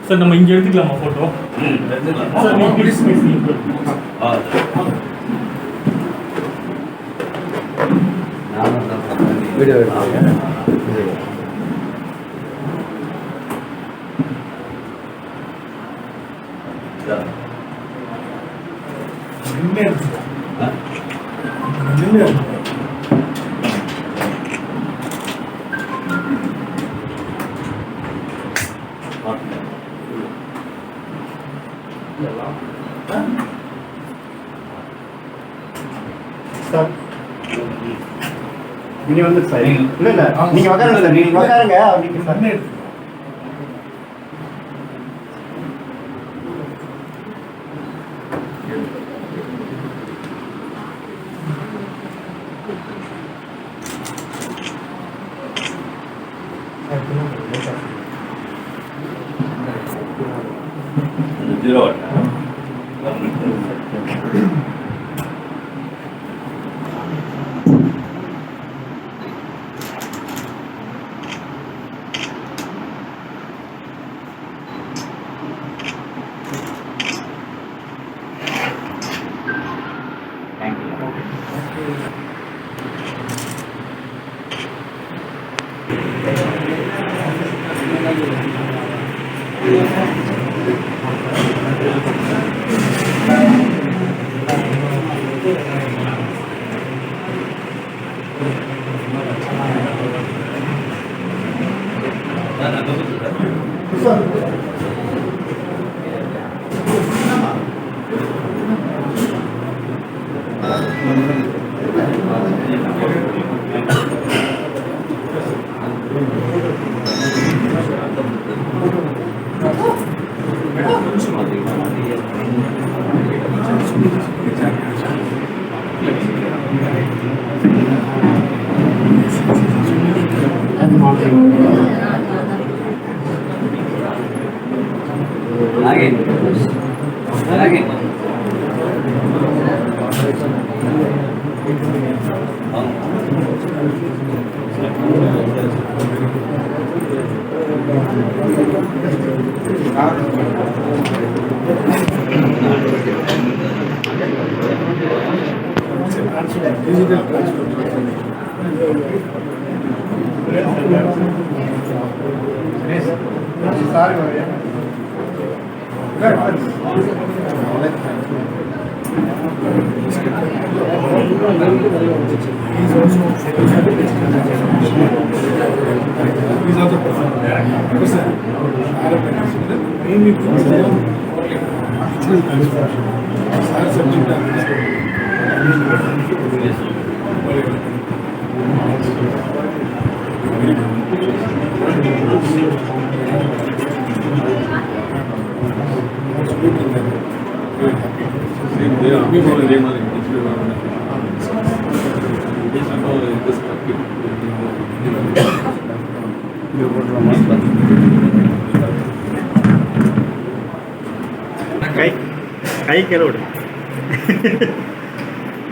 Sir நம்ம இங்கே எடுத்துக்கலாமா ஃபோட்டோ? சார் நீங்கள் ப்ளீஸ் வீடியோ எடுத்தாங்க. சார் இனி வந்து சார் இல்லை இல்லை நீங்கள் உக்காருங்க சார், நீங்கள் உக்காருங்க அப்படின்னு சார்.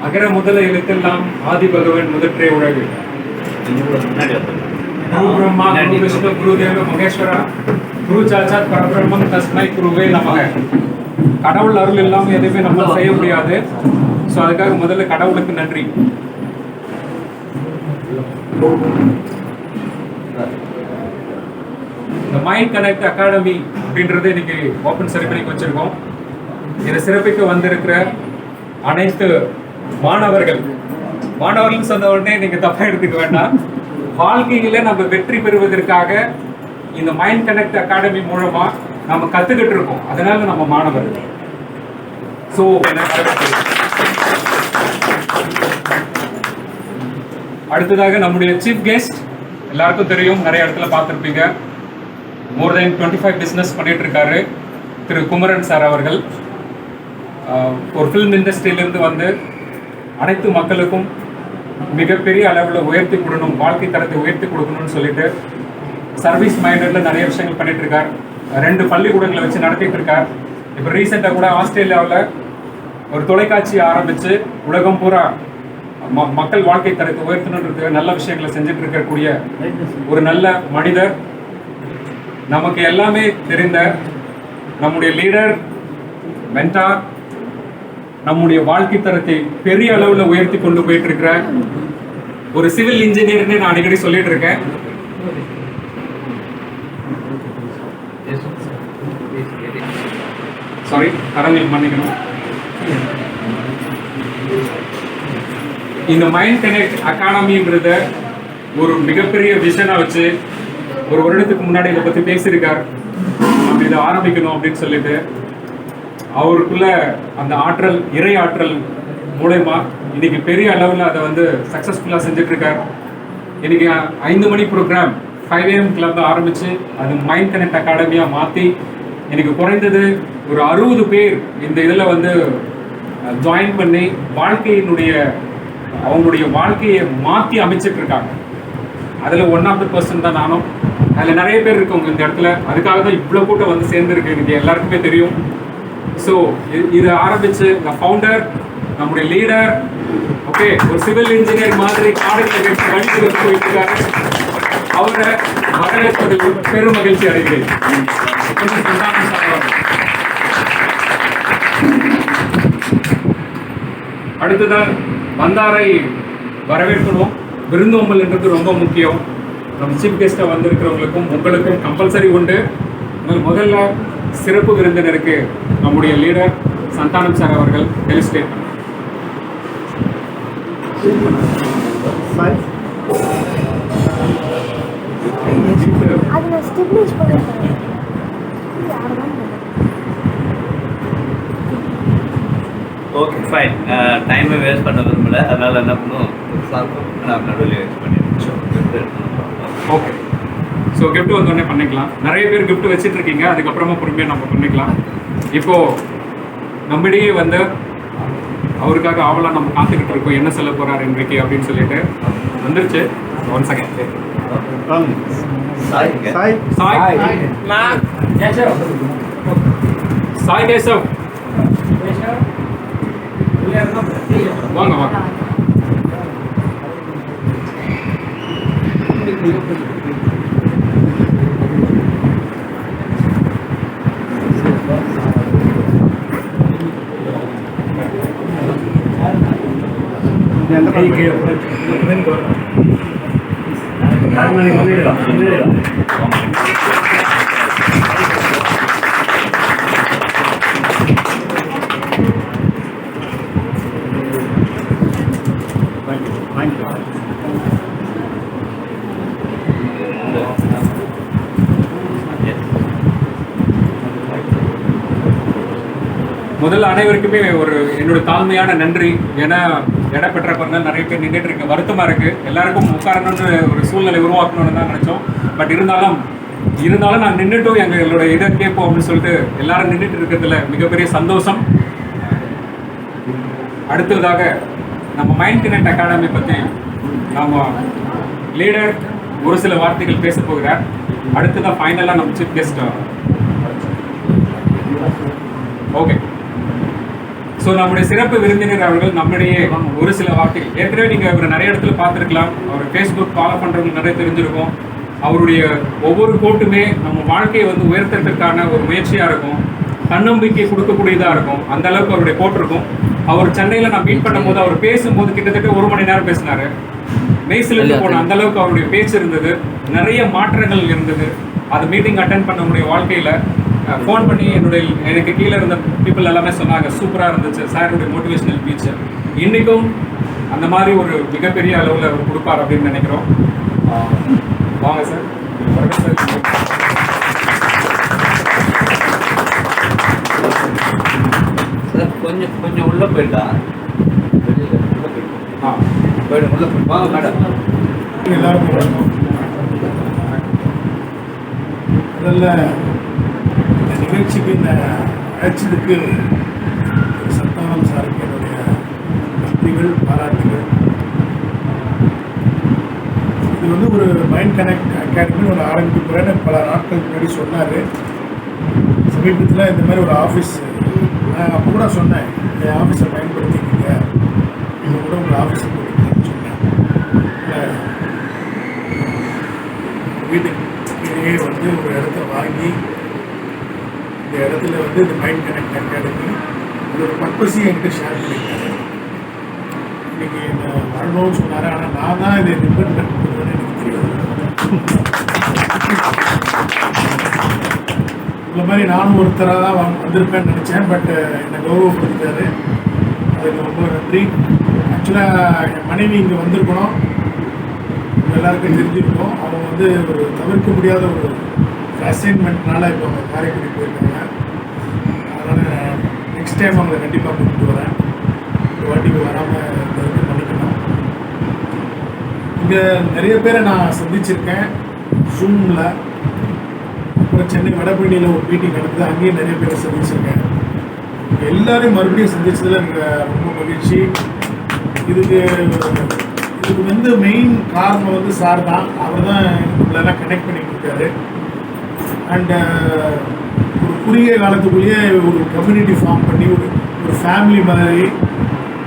அகர முதல எழுத்தெல்லாம் ஆதி பகவன் முதற்றே உலகு. குரு பிரம்மா குரு விஷ்ணு குரு தேவ மகேஸ்வரா குரு சாட்சாத் பரபிரம்மம் தஸ்மை குருவே நமக. கடவுள் அருள் இல்லாமல் எதுவுமே நம்மளால செய்ய முடியாது. ஸோ அதுக்காக முதல்ல கடவுளுக்கு நன்றி. இந்த மைண்ட் கனெக்ட் அகாடமி அப்படின்றது இன்னைக்கு ஓப்பன் செரிமனிக்கு வச்சிருக்கோம். இதை சிறப்பிக்க வந்திருக்கிற அனைத்து மாணவர்கள் சொன்ன உடனே நீங்க தப்பா எடுத்துக்க வேண்டாம். வாழ்க்கையில நம்ம வெற்றி பெறுவதற்காக இந்த மைண்ட் கனெக்ட் அகாடமி மூலமா நம்ம கத்துக்கிட்டு இருக்கோம். அதனால நம்ம மாணவர். ஸோ அடுத்ததாக நம்முடைய சீஃப் கெஸ்ட் எல்லாருக்கும் தெரியும், நிறைய இடத்துல பார்த்துருப்பீங்க. மோர் தென் 25 பிஸ்னஸ் பண்ணிட்டு இருக்காரு திரு குமரன் சார் அவர்கள். ஒரு ஃபிலிம் இண்டஸ்ட்ரியிலிருந்து வந்து அனைத்து மக்களுக்கும் மிகப்பெரிய அளவில் உயர்த்தி கொடுக்கணும், வாழ்க்கை தரத்தை உயர்த்தி கொடுக்கணும்னு சொல்லிட்டு சர்வீஸ் மைண்டடில் நிறைய விஷயங்கள் பண்ணிட்டு இருக்கார். 2 பள்ளிக்கூடங்களை வச்சு நடத்திட்டு இருக்கார். இப்போ ரீசெண்டாக கூட ஆஸ்திரேலியாவில் ஒரு தொலைக்காட்சி ஆரம்பித்து உலகம் பூரா மக்கள் வாழ்க்கை தரத்தை உயர்த்தணுன்றது நல்ல விஷயங்களை செஞ்சுட்டு இருக்கக்கூடிய ஒரு நல்ல மனிதர். நமக்கு எல்லாமே தெரிந்த நம்முடைய லீடர், மென்டார், நம்முடைய வாழ்க்கை தரத்தை பெரிய அளவில் உயர்த்தி கொண்டு போயிட்டு இருக்கிற ஒரு சிவில் இன்ஜினியர்னு நான் அடிக்கடி சொல்லிட்டு இருக்கேன். சாரி, கரங்கள் மன்னிக்கணும். இந்த மைண்ட் கனெக்ட் அகாடமின்றத ஒரு மிகப்பெரிய விஷனா வச்சு ஒரு வருடத்துக்கு முன்னாடி இதை பற்றி பேசியிருக்கார். நம்ம இதை ஆரம்பிக்கணும் அப்படின்னு சொல்லிட்டு அவருக்குள்ள அந்த ஆற்றல், இறை ஆற்றல் மூலயமா இன்னைக்கு பெரிய அளவில் அதை வந்து சக்ஸஸ்ஃபுல்லாக செஞ்சுட்டு இருக்கார். இன்னைக்கு 5 மணி ப்ரோக்ராம் 5 AM கிளப் ஆரம்பித்து அது மைண்ட் கனெக்ட் அகாடமியாக மாற்றி இன்னைக்கு குறைந்தது ஒரு 60 பேர் இந்த இதில் வந்து ஜாயின் பண்ணி அவங்களுடைய வாழ்க்கையை மாற்றி அமைச்சிட்டு இருக்காங்க. அதில் 1 of the person தான் நானும். அதில் நிறைய பேர் இருக்கவங்க இந்த இடத்துல. அதுக்காக தான் இவ்வளோ கூட்டம் வந்து சேர்ந்துருக்கு, எனக்கு எல்லாருக்குமே தெரியும். ஸோ இதை ஆரம்பித்து இந்த ஃபவுண்டர், நம்முடைய லீடர், ஓகே, ஒரு சிவில் இன்ஜினியர் மாதிரி காடுகளை கட்டி வழிக்கு போயிட்டு இருக்காரு. அவரை வரவேற்பதில் பெரும் மகிழ்ச்சி அடைகிறேன். அடுத்ததான் வந்தாரை வரவேற்கணும். விருந்தோம்பல் என்றது ரொம்ப முக்கியம். நம்ம சீஃப் கெஸ்ட்டாக வந்திருக்கிறவங்களுக்கும் உங்களுக்கும் கம்பல்சரி உண்டு. முதல்ல சிறப்பு விருந்தினருக்கு நம்முடைய லீடர் சந்தானம் சார் அவர்கள் டெலிஸ்டேட். Okay fine. டைமை வேஸ்ட் பண்ண விரும்பல, அதனால் என்ன பண்ணுவோம், நான் நடுவில் வேஸ்ட் பண்ணிடுறேன். ஓகே, ஸோ கிஃப்ட் வந்தோடனே பண்ணிக்கலாம். நிறைய பேர் கிஃப்ட் வச்சுட்டு இருக்கீங்க, அதுக்கப்புறமா பொறுமையாக நம்ம பண்ணிக்கலாம். இப்போது நம்மிடையே வந்து அவருக்காக ஆவலாக நம்ம காத்துக்கிட்டு இருக்கோம், என்ன சொல்ல போகிறார் இன்றைக்கு அப்படின்னு சொல்லிட்டு வந்துருச்சு. 1 செகண்ட். சாய் கேசவ், வாங்க வாங்க. முதல்ல அனைவருக்குமே ஒரு என்னோட தாழ்மையான நன்றி. ஏன்னா இடம் பெற்ற பிறகு நிறைய பேர் நின்றுட்டு இருக்க வருத்தமாக இருக்குது. எல்லாருக்கும் உட்காரணும்னு ஒரு சூழ்நிலை உருவாக்கணும்னு தான் நினச்சோம். பட் இருந்தாலும் நான் நின்றுட்டும் எங்களோட இதை கேட்போம் அப்படின்னு சொல்லிட்டு எல்லாரும் நின்றுட்டு இருக்கிறதுல மிகப்பெரிய சந்தோஷம். அடுத்ததாக நம்ம மைண்ட் கனெக்ட் அகாடமி பற்றி நம்ம லீடர் ஒரு சில வார்த்தைகள் பேச போகிறார். அடுத்ததான் ஃபைனலாக நம்ம சீஃப் கெஸ்ட். ஓகே, ஸோ நம்முடைய சிறப்பு விருந்தினர் அவர்கள் நம்முடைய ஒரு சில வார்த்தைகள், ஏற்கனவே நீங்கள் அவர் நிறைய இடத்துல பார்த்துருக்கலாம், அவர் ஃபேஸ்புக் ஃபாலோ பண்ணுறவங்களுக்கு நிறைய தெரிஞ்சிருக்கும். அவருடைய ஒவ்வொரு கோட்டுமே நம்ம வாழ்க்கையை வந்து உயர்த்துறதுக்கான ஒரு முயற்சியாக இருக்கும், தன்னம்பிக்கை கொடுக்கக்கூடியதாக இருக்கும். அந்த அளவுக்கு அவருடைய கோட் இருக்கும். அவர் சென்னையில் நான் மீட் பண்ணும்போது அவர் பேசும்போது கிட்டத்தட்ட 1 மணி நேரம் பேசினார். மெய்சிலிருந்து போன அந்த அளவுக்கு அவருடைய பேச்சு இருந்தது. நிறைய மாற்றங்கள் இருந்தது. அது மீட்டிங் அட்டென்ட் பண்ண முடிய வாழ்க்கையில் ஃபோன் பண்ணி எனக்கு கீழே இருந்த பீப்புள் எல்லாமே சொன்னாங்க, சூப்பராக இருந்துச்சு சாருடைய மோட்டிவேஷனல் ஸ்பீச். இன்றைக்கும் அந்த மாதிரி ஒரு மிகப்பெரிய அளவில் அவர் கொடுப்பார் அப்படின்னு நினைக்கிறோம். வாங்க சார். போயிட்டா வெளியில் உள்ள போயிட்டோம் போயிடும் உள்ள போய் வாங்க மேடம் எல்லாருக்கும் வணக்கம். முதல்ல இந்த நிகழ்ச்சிக்கு அழைச்சதுக்கு சத்தானம் சாருக்கு என்னுடைய நன்றிகள் பாராட்டுகள். இது வந்து ஒரு மைண்ட் கனெக்ட் அகாடமின்னு ஒரு ஆரம்பிக்க போகிறேன்னு பல நாட்கள் முன்னாடி சொன்னார். சமீபத்தில் இந்த மாதிரி ஒரு ஆஃபீஸ் நான் அப்போ கூட சொன்னேன், என் ஆஃபீஸை பயன்படுத்திக்கிங்க, இது கூட உங்கள் ஆஃபீஸை போட்டுக்கலாம்னு சொன்னேன். வீட்டுக்கு கீழே வந்து ஒரு இடத்த வாங்கி இந்த இடத்துல வந்து இந்த மைண்ட் கனெக்ட் அகாடமி இதோட பர்பஸையும் என்கிட்ட ஷேர் பண்ணியிருக்காரு. இன்னைக்கு என்ன வரணும்னு சொன்னார், ஆனால் நான் தான் இதை ரிப்பேர் பண்ணுறதுன்னு எனக்கு தெரியாது. இந்த மாதிரி நானும் ஒருத்தராக தான் வந்திருப்பேன்னு நினச்சேன். பட் என்னை கௌரவப்படுத்திட்டாரு, அதுக்கு ரொம்ப நன்றி. ஆக்சுவலாக என் மனைவி இங்கே வந்திருக்கணும், எல்லாருக்கும் தெரிஞ்சிருக்கோம். அவங்க வந்து ஒரு தவிர்க்க முடியாத ஒரு அசைன்மெண்ட்னால இப்போ அவங்க காரைக்குடி போயிருக்காங்க. அதனால் நெக்ஸ்ட் டைம் அவங்களை கண்டிப்பாக கூப்பிட்டு வரேன். ஒரு வாட்டிக்கு வராமல் தவிர்க்க பண்ணிக்கணும். இங்கே நிறைய பேரை நான் சந்திச்சிருக்கேன் ஜூமில். அப்புறம் சென்னை வடபழனியில் ஒரு மீட்டிங் நடந்தது, அங்கேயும் நிறைய பேரை சந்திச்சிருக்கேன். எல்லாரையும் மறுபடியும் சந்திச்சதில் எனக்கு ரொம்ப மகிழ்ச்சி. இதுக்கு வந்து மெயின் காரணம் வந்து சார் தான். அவர் தான் நம்மளெல்லாம் கனெக்ட் பண்ணிட்டு இருக்காரு. அண்ட் ஒரு குறுகிய காலத்துக்குள்ளேயே ஒரு கம்யூனிட்டி ஃபார்ம் பண்ணி ஒரு ஃபேமிலி மாதிரி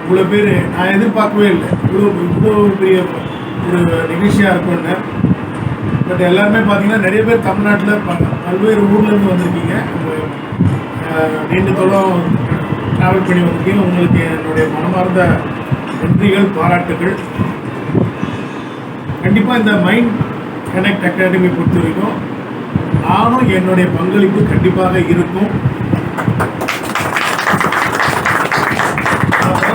இவ்வளோ பேர் நான் எதிர்பார்க்கவே இல்லை. இவ்வளோ பெரிய ஒரு நிகழ்ச்சியாக இருக்கும்னு. பட் எல்லாருமே பார்த்தீங்கன்னா நிறைய பேர் தமிழ்நாட்டில் பல்வேறு ஊர்லேருந்து வந்திருக்கீங்க. நீண்ட தூரம் ட்ராவல் பண்ணி வந்திருக்கீங்க. உங்களுக்கு என்னுடைய மனமார்ந்த நன்றிகள், பாராட்டுகள். கண்டிப்பாக இந்த மைண்ட் கனெக்ட் அகாடமி பொறுத்த வரைக்கும் நானும் என்னுடைய பங்களிப்பு கண்டிப்பாக இருக்கும்.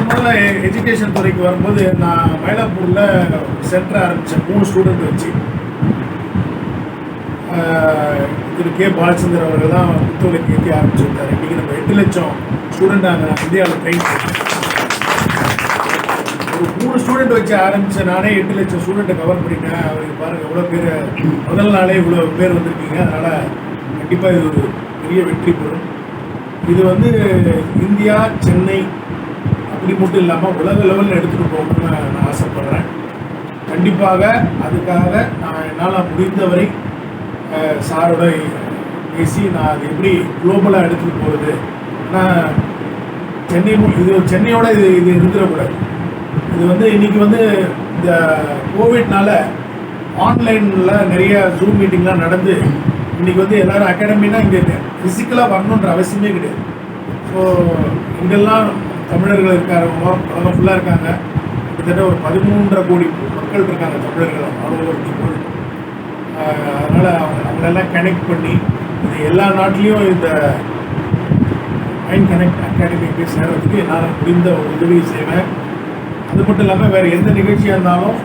முதல்ல எஜுகேஷன் துறைக்கு வரும்போது நான் மயிலாப்பூரில் சென்டர் ஆரம்பித்தேன் 3 ஸ்டூடெண்ட் வச்சு. திரு கே பாலச்சந்தர் அவர்கள் தான் புத்தகத்தை ஏற்றி ஆரம்பிச்சுட்டார். இன்றைக்கி நம்ம 8 லட்சம் ஸ்டூடெண்ட் அங்கே இந்தியாவில் ட்ரெயின் ஒரு 3 ஸ்டூடெண்ட் வச்சு ஆரம்பித்த நானே 8 லட்சம் ஸ்டூடெண்ட்டை கவர் பண்ணிட்டேன். அவருக்கு பாருங்கள் எவ்வளோ பேர் முதல் நாளே இவ்வளோ பேர் வந்திருக்கீங்க. அதனால் கண்டிப்பாக இது ஒரு பெரிய வெற்றி பெறும். இது வந்து இந்தியா, சென்னை அப்படி மட்டும் இல்லாமல் உலக லெவலில் எடுத்துகிட்டு போகணும்னு நான் ஆசைப்பட்றேன். கண்டிப்பாக அதுக்காக நான் என்னால் முடிந்தவரை சாரோட பேசி நான் அது எப்படி குளோபலாக எடுத்துகிட்டு போகிறது. ஆனால் சென்னையோட இது இருந்துடக்கூடாது. இது வந்து இன்றைக்கி வந்து இந்த கோவிட்னால ஆன்லைனில் நிறைய ஜூம் மீட்டிங்லாம் நடந்து இன்றைக்கி வந்து எல்லோரும் அகாடமின்னா இங்கே ஃபிசிக்கலாக வரணுன்ற அவசியமே கிடையாது. ஸோ இங்கெல்லாம் தமிழர்கள் இருக்காரவங்க அவங்க ஃபுல்லாக இருக்காங்க. கிட்டத்தட்ட ஒரு 13.5 கோடி மக்கள் இருக்காங்க தமிழர்கள் அலுவலகத்துக்குள். அதனால் அவங்களெல்லாம் கனெக்ட் பண்ணி இது எல்லா நாட்டிலையும் இந்த மைண்ட் கனெக்ட் அகாடமிக்கு சேர்கிறதுக்கு என்னால் முடிந்த ஒரு உதவி செய்வேன். அது மட்டும் இல்லாமல் வேறு எந்த நிகழ்ச்சியாக இருந்தாலும்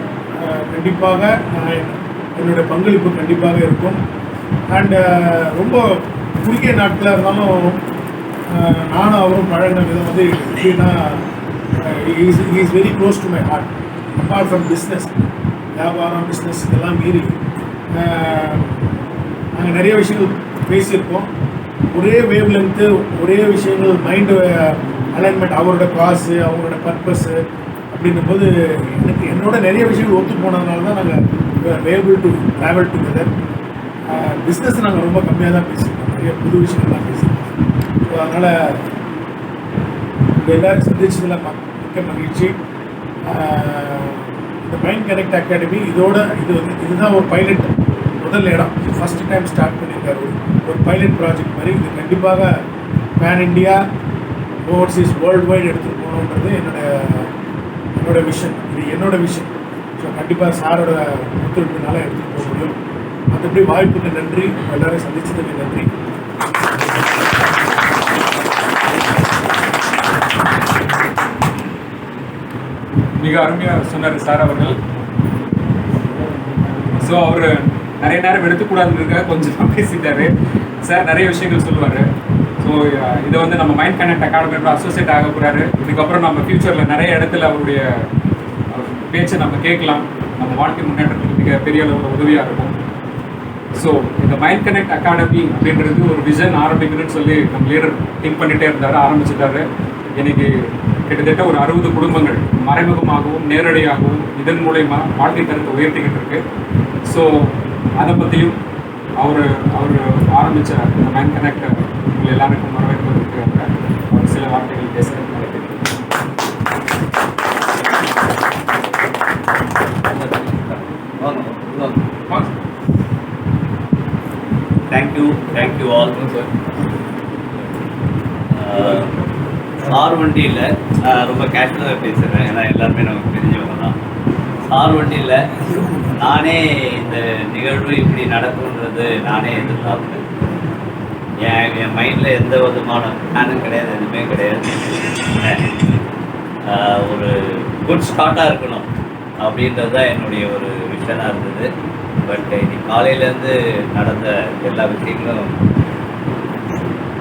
கண்டிப்பாக என்னுடைய பங்களிப்பு கண்டிப்பாக இருக்கும். அண்டு ரொம்ப குறுகிய நாட்களாக இருந்தாலும் நானும் அவரும் பழகின விதம் வந்து எப்படின்னா is very close to my heart. Apart from business, வியாபாரம் பிஸ்னஸ் இதெல்லாம் மீறி நாங்கள் நிறைய விஷயங்கள் பேசியிருக்கோம். ஒரே வேவ் லென்த்து, ஒரே விஷயங்கள், மைண்டு அலைன்மெண்ட், அவரோட காசு, அவங்களோட பர்பஸ்ஸு அப்படின்னும் போது என்னோட நிறைய விஷயங்கள் ஒத்து போனதுனால தான் நாங்கள் able to travel together. Business நாங்கள் ரொம்ப கம்மியாக தான் பேசியிருக்கோம், நிறைய புது விஷயங்கள்லாம் பேசியிருக்கோம். ஸோ அதனால் எல்லோரும் சந்திச்சதில் மிக்க மகிழ்ச்சி. இந்த மைண்ட் கனெக்ட் அகாடமி இதுதான் ஒரு பைலட், முதல் இடம், ஃபஸ்ட் டைம் ஸ்டார்ட் பண்ணியிருக்காரு. ஒரு பைலட் ப்ராஜெக்ட் மாதிரி. இது கண்டிப்பாக pan India, overseas, world wide எடுத்துகிட்டு போகணுன்றது என்னோட விஷன். இது என்னோட விஷன். ஸோ கண்டிப்பாக சாரோட ஒத்துழைப்புனால எடுத்துகிட்டு போக முடியும். மற்றபடி வாய்ப்புக்கு நன்றி, எல்லோரும் சந்திச்சதுக்கு நன்றி. மிக அருமையாக சொன்னார் சார் அவர்கள். ஸோ அவர் நிறைய நேரம் எடுத்துக்கூடாதுன்றதுக்காக கொஞ்சம் பேசிட்டாரு. சார் நிறைய விஷயங்கள் சொல்லுவார். ஸோ இது வந்து நம்ம மைண்ட் கனெக்ட் அகாடமியோட அசோசியேட் ஆக போகிறாரு. இதுக்கப்புறம் நம்ம ஃப்யூச்சரில் நிறைய இடத்துல அவருடைய பேச்சை நம்ம கேட்கலாம். நம்ம வாழ்க்கை முன்னேற்றத்துக்கு மிக பெரிய அளவில் உதவியாக இருக்கும். ஸோ இந்த மைண்ட் கனெக்ட் அகாடமி அப்படின்றது ஒரு விஷன் ஆரம்பிக்கணும்னு சொல்லி நம்ம லீடர் திங்க் பண்ணிகிட்டே இருந்தார், ஆரம்பிச்சிட்டாரு. இன்னைக்கு கிட்டத்தட்ட ஒரு 60 குடும்பங்கள் மறைமுகமாகவும் நேரடியாகவும் இதன் மூலயமா வாழ்க்கை தரத்தை உயர்த்திக்கிட்டு இருக்கு. ஸோ அதை பற்றியும் அவர் ஆரம்பித்த இந்த மைண்ட் கனெக்ட் உங்கள் எல்லாருக்கும் வரவேற்பதற்கு அவர் சில வார்த்தைகள் பேச தேங்க்யூ ஆல். சார் வண்டியில் ரொம்ப கேஷுவலாக பேசுகிறேன், ஏன்னா எல்லாருமே நமக்கு தெரிஞ்சவங்க தான். சார் வண்டியில் நானே இந்த நிகழ்வு இப்படி நடக்கும்ன்றது நானே எதிர்பார்ப்பேன். என் மைண்டில் எந்த விதமான பிளானும் கிடையாது, எதுவுமே கிடையாது. ஒரு குட் ஸ்டார்ட்டாக இருக்கணும் அப்படின்றது தான் என்னுடைய ஒரு விஷனாக இருந்தது. பட் இன்னைக்கு காலையிலேருந்து நடந்த எல்லா விஷயங்களும்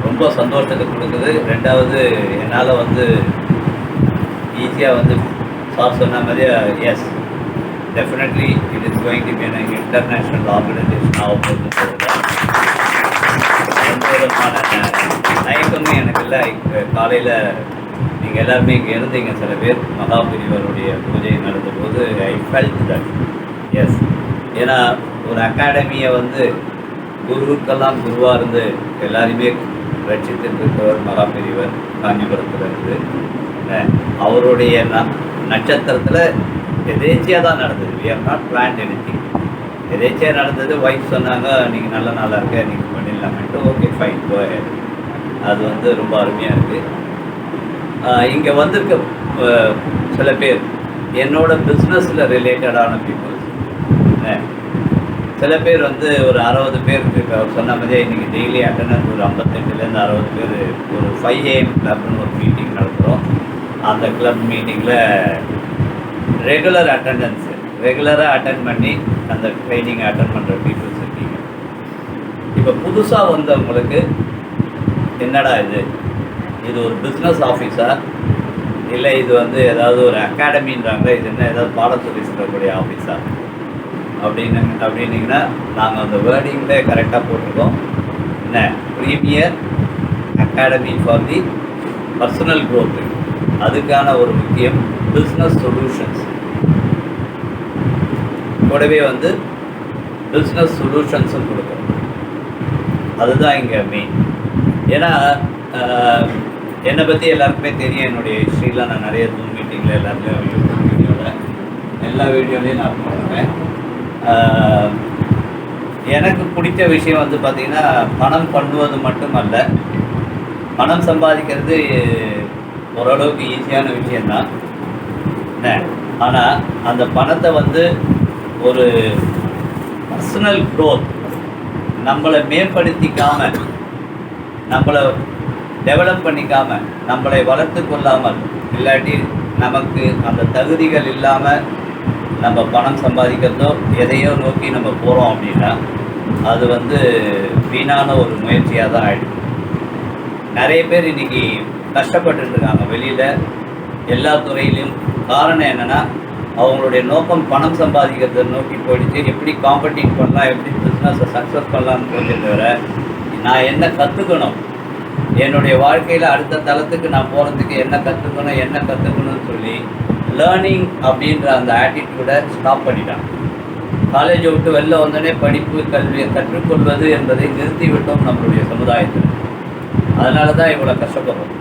ரொம்ப சந்தோஷத்தை கொடுக்குது. ரெண்டாவது, என்னால் வந்து ஈஸியாக வந்து சார் சொன்ன மாதிரியே yes definitely it is going to be an international organisation ஆகும்போது எந்த விதமான தயக்கமும் எனக்கு இல்லை. காலையில் நீங்கள் எல்லாருமே இங்கே இருந்தீங்க, சில பேர் மகாபிரிவருடைய பூஜை நடந்தபோது ஐ ஃபெல்ட் தட் எஸ். ஏன்னா ஒரு அகாடமியை வந்து குருவுக்கெல்லாம் குருவாக இருந்து எல்லாருமே ரட்சித்திருக்கிறவர் மகாபெரியவர் காஞ்சிபுரத்தில் இருந்து. அவருடைய நட்சத்திரத்தில் எதேச்சியாக தான் நடந்தது. We have not planned anything. எதேச்சியாக நடந்தது. ஒய்ஃப் சொன்னாங்க நீங்கள் நல்ல நாளாக இருக்க, நீங்கள் பண்ணிடலாமேன்ட்டு. Okay fine go ahead. அது வந்து ரொம்ப அருமையாக இருக்குது. இங்கே வந்திருக்க சில பேர் என்னோட பிஸ்னஸில் ரிலேட்டடான பீப்புள்ஸ். சில பேர் வந்து ஒரு 60 பேருக்கு அவர் சொன்ன மாதிரியே இன்றைக்கி டெய்லி அட்டண்டன்ஸ் ஒரு 58லேருந்து 60 பேர் ஒரு 5 AM கிளப்னு ஒரு மீட்டிங் நடத்துகிறோம். அந்த கிளப் மீட்டிங்கில் ரெகுலராக அட்டன் பண்ணி அந்த ட்ரைனிங்கை அட்டன் பண்ணுற பீப்புள்ஸ் இருக்கீங்க. இப்போ புதுசாக வந்தவங்களுக்கு என்னடா இது ஒரு பிஸ்னஸ் ஆஃபீஸா இல்லை இது வந்து ஏதாவது ஒரு அகாடமின்றாங்க, இது என்ன ஏதாவது பாடம் சொல்லி சொல்லக்கூடிய ஆஃபீஸா அப்படின்னீங்கன்னா நாங்கள் அந்த வேர்டிங்கில் கரெக்டாக போட்டிருக்கோம். என்ன premier academy for the personal growth. அதுக்கான ஒரு முக்கியம் பிஸ்னஸ் சொல்யூஷன்ஸ். கூடவே வந்து பிஸ்னஸ் சொல்யூஷன்ஸும் கொடுக்குறோம். அதுதான் இங்கே மெயின். ஏன்னா என்னை பற்றி எல்லாருக்குமே தெரியும். என்னுடைய ஹிஸ்ட்ரியில் நான் நிறைய ஜூம் மீட்டிங்கில் எல்லாத்துலேயும் யூடியூப் வீடியோவில் எல்லா வீடியோலையும் நான் போடுறேன். எனக்கு பிடிச்ச விஷயம் வந்து பார்த்திங்கன்னா பணம் பண்ணுவது மட்டுமல்ல, பணம் சம்பாதிக்கிறது ஓரளவுக்கு ஈஸியான விஷயந்தான். ஆனால் அந்த பணத்தை வந்து ஒரு பர்சனல் க்ரோத் நம்மளை மேம்படுத்திக்காமல், நம்மளை டெவலப் பண்ணிக்காமல், நம்மளை வளர்த்து கொள்ளாமல், இல்லாட்டி நமக்கு அந்த தகுதிகள் இல்லாமல் நம்ம பணம் சம்பாதிக்கிறதோ எதையோ நோக்கி நம்ம போகிறோம் அப்படின்னா அது வந்து வீணான ஒரு முயற்சியாக தான் ஆகிடும். நிறைய பேர் இன்றைக்கி கஷ்டப்பட்டுருக்காங்க வெளியில் எல்லா துறையிலையும். காரணம் என்னென்னா அவங்களுடைய நோக்கம் பணம் சம்பாதிக்கிறத நோக்கி போயிடுச்சு. எப்படி காம்படிட் பண்ணலாம், எப்படி பிஸ்னஸை சக்ஸஸ் பண்ணலான்னு போயிட்டு தவிர நான் என்ன கற்றுக்கணும், என்னுடைய வாழ்க்கையில் அடுத்த தளத்துக்கு நான் போகிறதுக்கு என்ன கற்றுக்கணும்னு சொல்லி லேர்னிங் அப்படின்ற அந்த ஆட்டிடியூடை ஸ்டாப் பண்ணிட்டாங்க. காலேஜை விட்டு வெளில வந்தோடனே படிப்பு கல்வியை கற்றுக்கொள்வது என்பதை நிறுத்திவிட்டோம் நம்மளுடைய சமுதாயத்தில். அதனால தான் இவ்வளோ கஷ்டப்படுறோம்.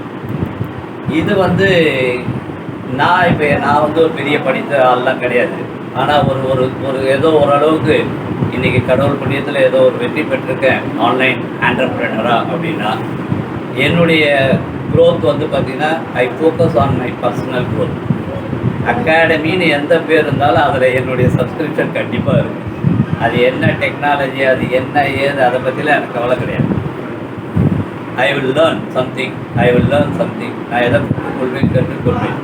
இது வந்து நான் வந்து ஒரு பெரிய படித்த ஆள்லாம் கிடையாது. ஆனால் ஒரு ஏதோ ஓரளவுக்கு இன்றைக்கி கடவுள் புண்ணியத்தில் ஏதோ ஒரு வெற்றி பெற்றிருக்கேன் ஆன்லைன் ஆண்டர்ப்ரெனராக அப்படின்னா என்னுடைய க்ரோத் வந்து பார்த்திங்கன்னா I focus on my personal growth. அகாடமின்னு எந்த பேர் இருந்தாலும் அதில் என்னுடைய சப்ஸ்கிரிப்ஷன் கண்டிப்பாக இருக்குது. அது என்ன டெக்னாலஜி, அது என்ன ஏது, அதை பற்றிலாம் எனக்கு கவலை கிடையாது. I will learn something. நான் எதை கற்றுக்கொள்வேன்.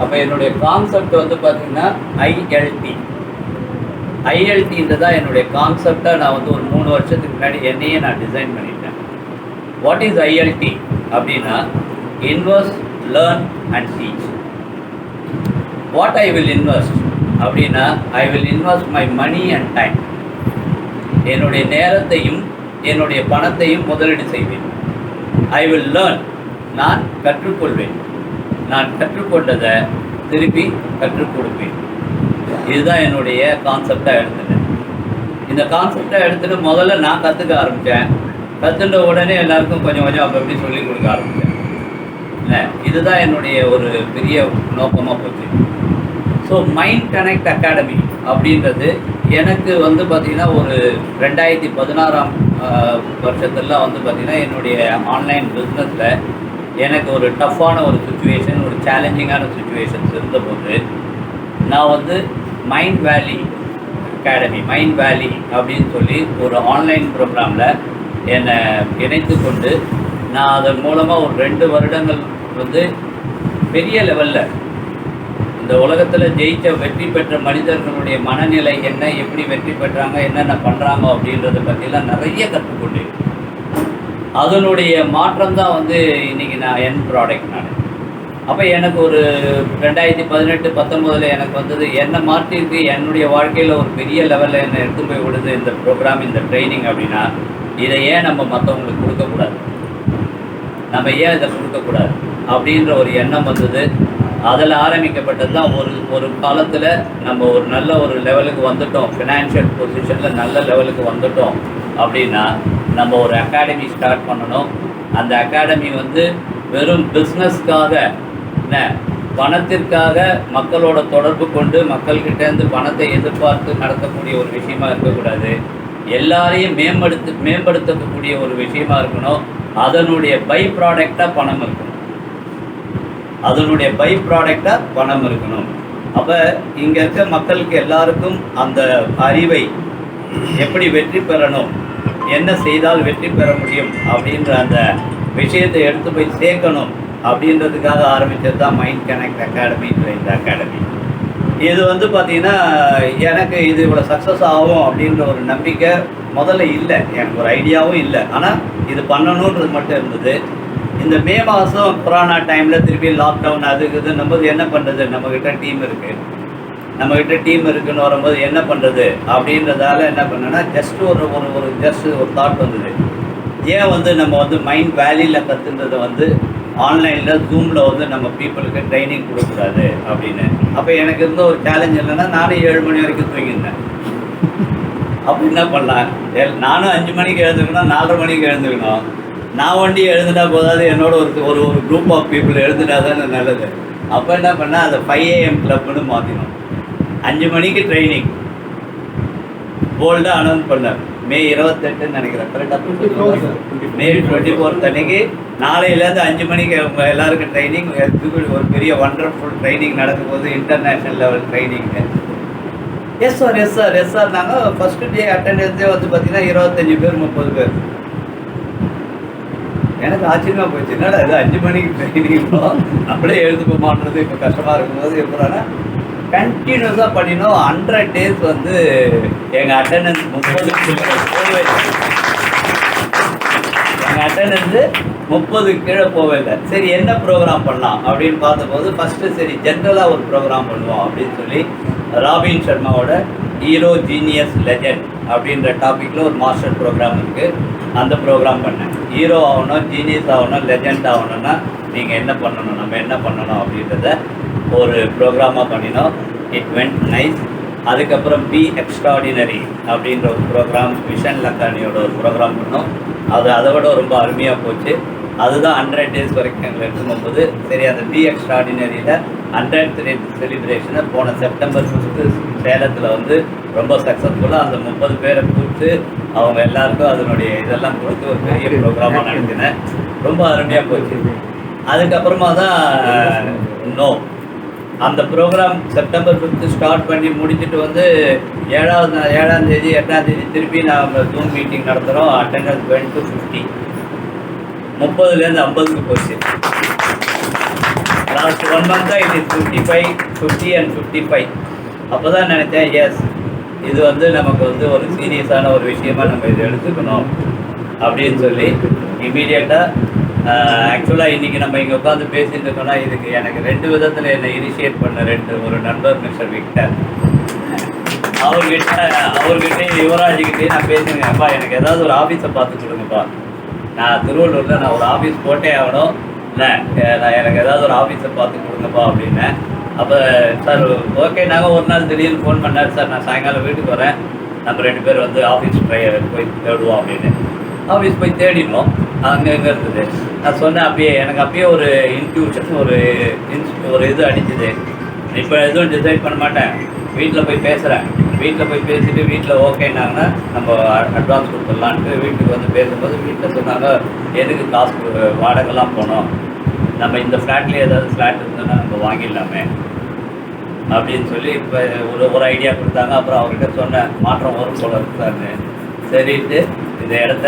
அப்போ என்னுடைய கான்செப்ட் வந்து பார்த்திங்கன்னா ஐஎல்டின்றதான் என்னுடைய கான்செப்டாக நான் வந்து ஒரு 3 வருஷத்துக்கு முன்னாடி என்னையே நான் டிசைன் பண்ணிட்டேன். வாட் இஸ் ஐஎல்டி அப்படின்னா invest, learn and teach. What I will invest அப்படின்னா I will invest my money and time. என்னுடைய நேரத்தையும் என்னுடைய பணத்தையும் முதலீடு செய்வேன். ஐ வில் லேர்ன், நான் கற்றுக்கொள்வேன். நான் கற்றுக்கொண்டதை திருப்பி கற்றுக் கொடுப்பேன். இதுதான் என்னுடைய கான்செப்டாக எடுத்துட்டேன். இந்த கான்செப்டாக எடுத்துகிட்டு முதல்ல நான் கற்றுக்க ஆரம்பித்தேன். கற்றுட்ட உடனே எல்லாருக்கும் கொஞ்சம் கொஞ்சம் அப்படி சொல்லிக் கொடுக்க ஆரம்பித்தேன். இல்லை, இதுதான் என்னுடைய ஒரு பெரிய நோக்கமாக போச்சு. ஸோ மைண்ட் கனெக்ட் அகாடமி அப்படின்றது எனக்கு வந்து பார்த்திங்கன்னா ஒரு 2016ஆம் வருஷத்துலாம் வந்து பார்த்திங்கன்னா என்னுடைய ஆன்லைன் பிஸ்னஸில் எனக்கு ஒரு டஃப்பான ஒரு சுச்சுவேஷன், ஒரு சேலஞ்சிங்கான சுச்சுவேஷன்ஸ் இருந்தபோது நான் வந்து மைண்ட் வேலி அகாடமி, மைண்ட் வேலி அப்படின்னு சொல்லி ஒரு ஆன்லைன் ப்ரோக்ராமில் என்னை இணைத்து கொண்டு நான் அதன் மூலமாக ஒரு 2 வருடங்கள் வந்து பெரிய லெவலில் இந்த உலகத்தில் ஜெயித்த வெற்றி பெற்ற மனிதர்களுடைய மனநிலை என்ன, எப்படி வெற்றி பெற்றாங்க, என்னென்ன பண்ணுறாங்க அப்படின்றத பற்றிலாம் நிறைய கற்றுக்கொண்டேன். அதனுடைய மாற்றம் தான் வந்து இன்றைக்கி நான் என் ப்ராடக்ட். நான் அப்போ எனக்கு ஒரு 2018-19 எனக்கு வந்தது, என்னை மாற்றிருக்கு என்னுடைய வாழ்க்கையில் ஒரு பெரிய லெவலில் என்னை எடுத்து போய் விடுது இந்த ப்ரோக்ராம், இந்த ட்ரைனிங் அப்படின்னா இதை ஏன் நம்ம மற்றவங்களுக்கு கொடுக்கக்கூடாது, நம்ம ஏன் இதை கொடுக்கக்கூடாது அப்படின்ற ஒரு எண்ணம் வந்தது. அதில் ஆரம்பிக்கப்பட்டது தான் ஒரு காலத்தில் நம்ம ஒரு நல்ல ஒரு லெவலுக்கு வந்துட்டோம், ஃபினான்ஷியல் பொசிஷனில் நல்ல லெவலுக்கு வந்துட்டோம் அப்படின்னா நம்ம ஒரு அகாடமி ஸ்டார்ட் பண்ணணும். அந்த அகாடமி வந்து வெறும் பிஸ்னஸ்க்காக, என்ன பணத்திற்காக மக்களோட தொடர்பு கொண்டு மக்கள்கிட்டேருந்து பணத்தை எதிர்பார்த்து நடத்தக்கூடிய ஒரு விஷயமா இருக்கக்கூடாது. எல்லாரையும் மேம்படுத்தக்கூடிய ஒரு விஷயமா இருக்கணும். அதனுடைய பை ப்ராடக்டாக பணம் இருக்கணும். அதனுடைய பை ப்ராடக்டாக பணம் இருக்கணும். அப்போ இங்கே இருக்க மக்களுக்கு எல்லாருக்கும் அந்த அறிவை எப்படி வெற்றி பெறணும், என்ன செய்தால் வெற்றி பெற முடியும் அப்படின்ற அந்த விஷயத்தை எடுத்து போய் சேர்க்கணும் அப்படின்றதுக்காக ஆரம்பித்தது தான் மைண்ட் கனெக்ட் அகாடமின்ற இந்த அகாடமி. இது வந்து பார்த்திங்கன்னா எனக்கு இது இவ்வளோ சக்ஸஸ் ஆகும் அப்படின்ற ஒரு நம்பிக்கை முதல்ல இல்லை, எனக்கு ஒரு ஐடியாவும் இல்லை. ஆனால் இது பண்ணணுன்றது மட்டும் இருந்தது. இந்த மே மாதம் கொரோனா டைமில் திருப்பி லாக்டவுன் அதுக்கு நம்ம என்ன பண்ணுறது, நம்மக்கிட்ட டீம் இருக்குன்னு வரும்போது என்ன பண்ணுறது அப்படின்றதால என்ன பண்ணேன்னா ஜஸ்ட் ஒரு தாட் வந்தது. ஏன் வந்து நம்ம வந்து மைண்ட் வேலியில் கற்றுன்றதை வந்து ஆன்லைனில் ஜூமில் வந்து நம்ம பீப்புளுக்கு ட்ரைனிங் கொடுக்கக்கூடாது அப்படின்னு. அப்போ எனக்கு இருந்த ஒரு சேலஞ்ச் என்னென்னா நானும் 7 மணி வரைக்கும் தூங்கியிருந்தேன். அப்போ என்ன பண்ணலாம், நானும் 5 மணிக்கு எழுந்துக்கணும், 4:30 மணிக்கு எழுந்துக்கணும். நான் வண்டி எழுதுனா போதாது, என்னோட ஒரு குரூப் ஆஃப் பீப்புள் எழுதுனா தானே நல்லது. அப்போ என்ன பண்ணால் அதை 5 AM கிளப்னு மாற்றினோம். 5 மணிக்கு ட்ரைனிங் போல்டாக அனௌன்ஸ் பண்ணேன். மே 28 நினைக்கிறேன், கரெக்டாக மே 24 அன்னைக்கு நாளையிலேருந்து 5 மணிக்கு அவங்க எல்லாருக்கும் ட்ரைனிங். ஒரு பெரிய ஒண்டர்ஃபுல் ட்ரைனிங் நடக்கும் போது international level training. Yes sir நாங்கள் ஃபஸ்ட்டு டே அட்டெண்டன்ஸே வந்து பார்த்திங்கன்னா 25 பேர் 30 பேர். எனக்கு ஆச்சரியமாக போயிடுச்சு, என்னடா இது 5 மணிக்கு ட்ரைனிங் அப்படியே எழுதுப்போமான்றது இப்போ கஷ்டமாக இருக்கும்போது எப்படின்னா கண்டினியூஸாக பண்ணினோம். 100 days வந்து எங்கள் அட்டெண்டன்ஸ் 30 கீழே போகல. சரி என்ன ப்ரோக்ராம் பண்ணலாம் அப்படின்னு பார்த்தபோது ஃபஸ்ட்டு சரி ஜென்ரலாக ஒரு ப்ரோக்ராம் பண்ணுவோம் அப்படின்னு சொல்லி ராபின் சர்மாவோட ஹீரோ ஜீனியஸ் லெஜண்ட் அப்படின்ற டாப்பிக்கில் ஒரு மாஸ்டர் ப்ரோக்ராம் இருக்குது. அந்த ப்ரோக்ராம் பண்ணேன். ஹீரோ ஆகணும், ஜீனியஸ் ஆகணும், லெஜண்ட் ஆகணும்னா நீங்கள் என்ன பண்ணணும், நம்ம என்ன பண்ணணும் அப்படின்றத ஒரு ப்ரோக்ராமாக பண்ணினோம். It went nice. அதுக்கப்புறம் பி எக்ஸ்ட்ராடினரி அப்படின்ற ஒரு ப்ரோக்ராம், விஷன் லக்கானியோட ஒரு ப்ரோக்ராம் பண்ணோம். அதை விட ரொம்ப அருமையாக போச்சு. அதுதான் 100 days வரைக்கும் எங்களை எடுத்துக்கும் போது சரி அந்த பி எக்ஸ்ட்ராடினரியில் 100th day செலிப்ரேஷனை போன செப்டம்பர் 5 சேலத்தில் வந்து ரொம்ப சக்ஸஸ்ஃபுல்லாக அந்த 30 பேரை கூப்பிட்டு அவங்க எல்லாருக்கும் அதனுடைய இதெல்லாம் கொடுத்து ஒரு பெரிய ப்ரோக்ராமாக நடத்தினேன். ரொம்ப அருமையாக போச்சு. அதுக்கப்புறமா தான் அந்த ப்ரோக்ராம் செப்டம்பர் 5 ஸ்டார்ட் பண்ணி முடிச்சுட்டு வந்து 7ஆம் தேதி 8ஆம் தேதி திருப்பி நாங்கள் ஜூம் மீட்டிங் நடத்துகிறோம். Attendance went to 50. 30லேருந்து 50க்கு போச்சு. Last 1 month it is 55, 50 and 55. அப்போ தான் நினச்சேன், எஸ் இது வந்து நமக்கு வந்து ஒரு சீரியஸான ஒரு விஷயமா நம்ம இதை எடுத்துக்கணும். அப்படின்னு சொல்லி இமீடியட்டாக ஆக்சுவலாக இன்றைக்கி நம்ம இங்கே உட்காந்து பேசிட்டு இருக்கோம்னா இதுக்கு எனக்கு 2 விதத்தில் என்னை இனிஷியேட் பண்ண ஒரு நண்பர் மிஸ்டர் விக்டர். அவர்கிட்டையும் யுவராஜ்கிட்டையும் நான் பேசினேன், அப்பா எனக்கு ஏதாவது ஒரு ஆஃபீஸை பார்த்து கொடுங்கப்பா, நான் திருவள்ளூரில் நான் ஒரு ஆஃபீஸ் போட்டே ஆகணும், இல்லை நான் எனக்கு ஏதாவது ஒரு ஆஃபீஸை பார்த்து கொடுங்கப்பா அப்படின்னேன். அப்போ சார் ஓகே, நாங்கள் ஒரு நாள் திடீர்னு ஃபோன் பண்ணார், சார் நான் சாயங்காலம் வீட்டுக்கு வரேன், நம்ம 2 பேர் வந்து ஆஃபீஸ் போய் தேடுவோம் அப்படின்னு. ஆஃபீஸ் போய் தேடினோம், அங்கே எங்கே இருந்தது. நான் சொன்னேன் எனக்கு அப்பயே ஒரு இன்ட்யூஷன் ஒரு இது அடிச்சுது, இப்போ எதுவும் டிசைட் பண்ண மாட்டேன், வீட்டில் போய் பேசுகிறேன், வீட்டில் போய் பேசிவிட்டு வீட்டில் ஓகேனாங்கன்னா நம்ம அட்வான்ஸ் கொடுத்துடலான்ட்டு வீட்டுக்கு வந்து பேசும்போது வீட்டில் சொன்னாங்க, எதுக்கு காசு வாடகைலாம் போனோம், நம்ம இந்த ஃப்ளாட்லேயே ஏதாவது ஃப்ளாட் இருந்ததுன்னா நம்ம வாங்கிடலாமே அப்படின்னு சொல்லி இப்போ ஒரு ஐடியா கொடுத்தாங்க. அப்புறம் அவர்கிட்ட சொன்னேன், மாற்றம் வரும் போல இருக்காருன்னு. சரிட்டு இந்த இடத்த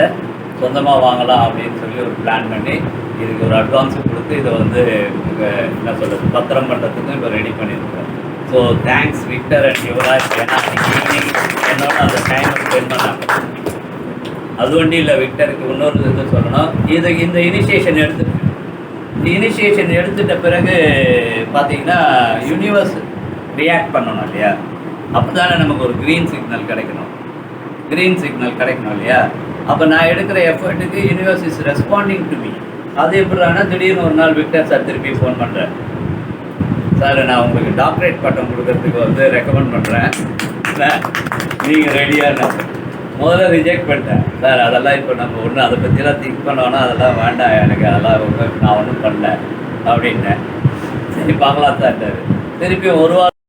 சொந்தமாக வாங்கலாம் அப்படின்னு சொல்லி ஒரு பிளான் பண்ணி இதுக்கு ஒரு அட்வான்ஸு கொடுத்து இதை வந்து என்ன சொல்கிறது பத்திரம் பண்ணுறதுக்கும் இப்போ ரெடி பண்ணியிருக்கோம். So thanks Victor and Yuvraj, ஏன்னா ஈவினிங் என்னோட அந்த டைம் ஸ்பெண்ட் பண்ணாங்க. அது ஒன்றும் இல்லை, விக்டருக்கு இன்னொரு இது சொல்லணும், இந்த இனிஷியேஷன் எடுத்துட்ட பிறகு பார்த்தீங்கன்னா யூனிவர்ஸ் ரியாக்ட் பண்ணணும் இல்லையா, அப்போ தானே நமக்கு ஒரு க்ரீன் சிக்னல் கிடைக்கணும் இல்லையா. அப்போ நான் எடுக்கிற எஃபர்ட்டுக்கு universe is responding to me. அது எப்படின்னா திடீர்னு ஒரு நாள் விக்டர் சார் திருப்பி ஃபோன் பண்ணுறேன், சார் நான் உங்களுக்கு டாக்டரேட் பட்டம் கொடுக்கறதுக்கு வந்து ரெக்கமெண்ட் பண்ணுறேன், நீங்கள் ரெடியாக. முதல்ல ரிஜெக்ட் பண்ணிட்டேன், சார் அதெல்லாம் இப்போ நம்ம ஒன்றும் அதை பற்றிலாம் திங்க் பண்ணோன்னா அதெல்லாம் வேண்டாம், எனக்கு அதெல்லாம் நான் ஒன்றும் பண்ணல அப்படின்னேன். சரி பார்க்கலாம் சார், திருப்பி ஒரு வாரம்